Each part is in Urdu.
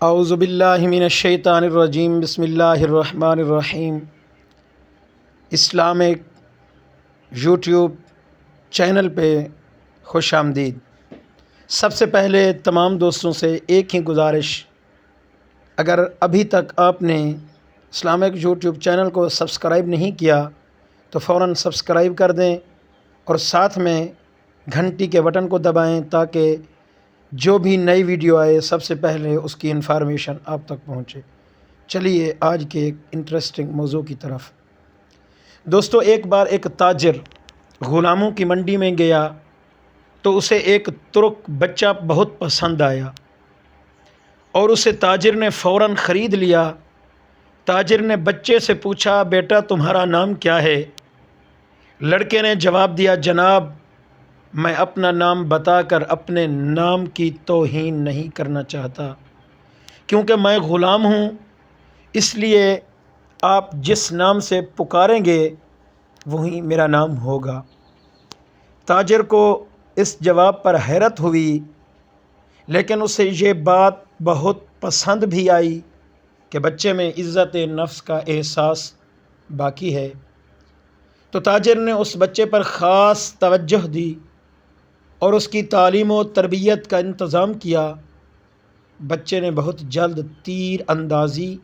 اعوذ باللہ من الشیطان الرجیم، بسم اللہ الرحمن الرحیم۔ اسلامک یوٹیوب چینل پہ خوش آمدید۔ سب سے پہلے تمام دوستوں سے ایک ہی گزارش، اگر ابھی تک آپ نے اسلامک یوٹیوب چینل کو سبسکرائب نہیں کیا تو فوراً سبسکرائب کر دیں اور ساتھ میں گھنٹی کے بٹن کو دبائیں تاکہ جو بھی نئی ویڈیو آئے سب سے پہلے اس کی انفارمیشن آپ تک پہنچے۔ چلیے آج کے ایک انٹرسٹنگ موضوع کی طرف۔ دوستو، ایک بار ایک تاجر غلاموں کی منڈی میں گیا تو اسے ایک ترک بچہ بہت پسند آیا اور اسے تاجر نے فوراً خرید لیا۔ تاجر نے بچے سے پوچھا، بیٹا تمہارا نام کیا ہے؟ لڑکے نے جواب دیا، جناب میں اپنا نام بتا کر اپنے نام کی توہین نہیں کرنا چاہتا، کیونکہ میں غلام ہوں، اس لیے آپ جس نام سے پکاریں گے وہی میرا نام ہوگا۔ تاجر کو اس جواب پر حیرت ہوئی، لیکن اسے یہ بات بہت پسند بھی آئی کہ بچے میں عزت نفس کا احساس باقی ہے۔ تو تاجر نے اس بچے پر خاص توجہ دی اور اس کی تعلیم و تربیت کا انتظام کیا۔ بچے نے بہت جلد تیر اندازی،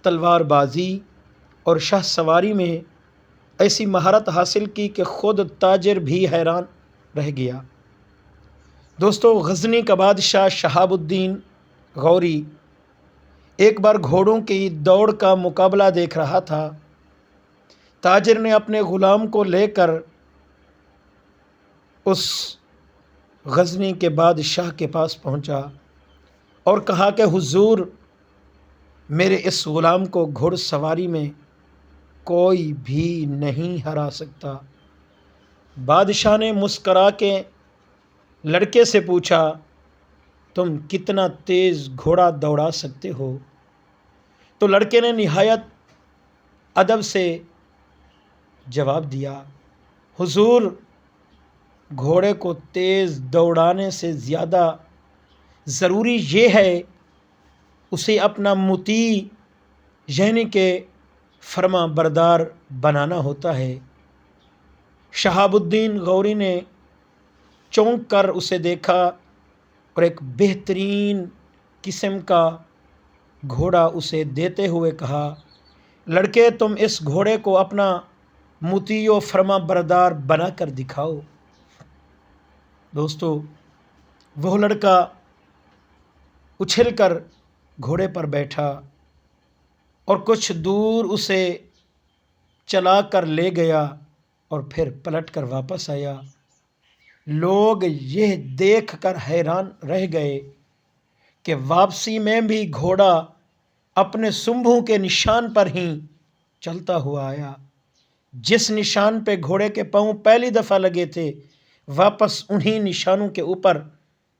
تلوار بازی اور شاہ سواری میں ایسی مہارت حاصل کی کہ خود تاجر بھی حیران رہ گیا۔ دوستو، غزنی کا بادشاہ شہاب الدین غوری ایک بار گھوڑوں کی دوڑ کا مقابلہ دیکھ رہا تھا۔ تاجر نے اپنے غلام کو لے کر اس غزنی کے بادشاہ کے پاس پہنچا اور کہا کہ حضور، میرے اس غلام کو گھڑ سواری میں کوئی بھی نہیں ہرا سکتا۔ بادشاہ نے مسکرا کے لڑکے سے پوچھا، تم کتنا تیز گھوڑا دوڑا سکتے ہو؟ تو لڑکے نے نہایت ادب سے جواب دیا، حضور، گھوڑے کو تیز دوڑانے سے زیادہ ضروری یہ ہے اسے اپنا مطیع یعنی کہ فرما بردار بنانا ہوتا ہے۔ شہاب الدین غوری نے چونک کر اسے دیکھا اور ایک بہترین قسم کا گھوڑا اسے دیتے ہوئے کہا، لڑکے تم اس گھوڑے کو اپنا مطیع و فرما بردار بنا کر دکھاؤ۔ دوستو، وہ لڑکا اچھل کر گھوڑے پر بیٹھا اور کچھ دور اسے چلا کر لے گیا اور پھر پلٹ کر واپس آیا۔ لوگ یہ دیکھ کر حیران رہ گئے کہ واپسی میں بھی گھوڑا اپنے سنبھوں کے نشان پر ہی چلتا ہوا آیا۔ جس نشان پہ گھوڑے کے پاؤں پہلی دفعہ لگے تھے، واپس انہی نشانوں کے اوپر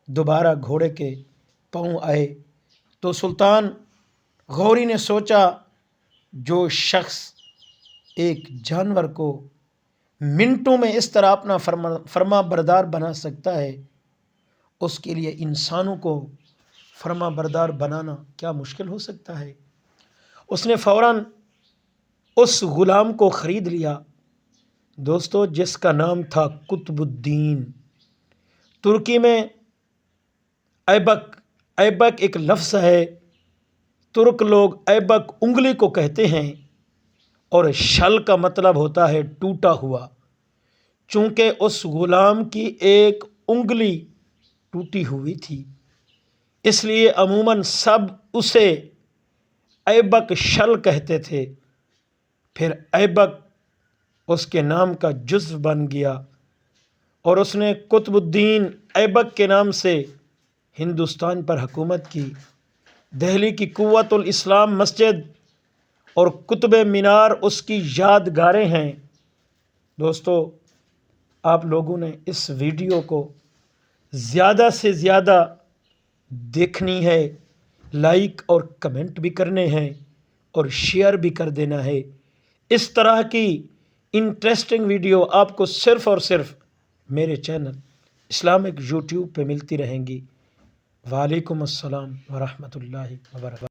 دوبارہ گھوڑے کے پاؤں آئے۔ تو سلطان غوری نے سوچا، جو شخص ایک جانور کو منٹوں میں اس طرح اپنا فرما بردار بنا سکتا ہے، اس کے لیے انسانوں کو فرما بردار بنانا کیا مشکل ہو سکتا ہے۔ اس نے فوراً اس غلام کو خرید لیا، دوستو، جس کا نام تھا قطب الدین۔ ترکی میں ایبک ایک لفظ ہے۔ ترک لوگ ایبک انگلی کو کہتے ہیں اور شل کا مطلب ہوتا ہے ٹوٹا ہوا۔ چونکہ اس غلام کی ایک انگلی ٹوٹی ہوئی تھی، اس لیے عموماً سب اسے ایبک شل کہتے تھے۔ پھر ایبک اس کے نام کا جزو بن گیا اور اس نے قطب الدین ایبک کے نام سے ہندوستان پر حکومت کی۔ دہلی کی قوت الاسلام مسجد اور قطب مینار اس کی یادگاریں ہیں۔ دوستو، آپ لوگوں نے اس ویڈیو کو زیادہ سے زیادہ دیکھنی ہے، لائک اور کمنٹ بھی کرنے ہیں اور شیئر بھی کر دینا ہے۔ اس طرح کی انٹرسٹنگ ویڈیو آپ کو صرف اور صرف میرے چینل اسلامک یوٹیوب پہ ملتی رہیں گی۔ وعلیکم السلام ورحمۃ اللہ وبرکاتہ۔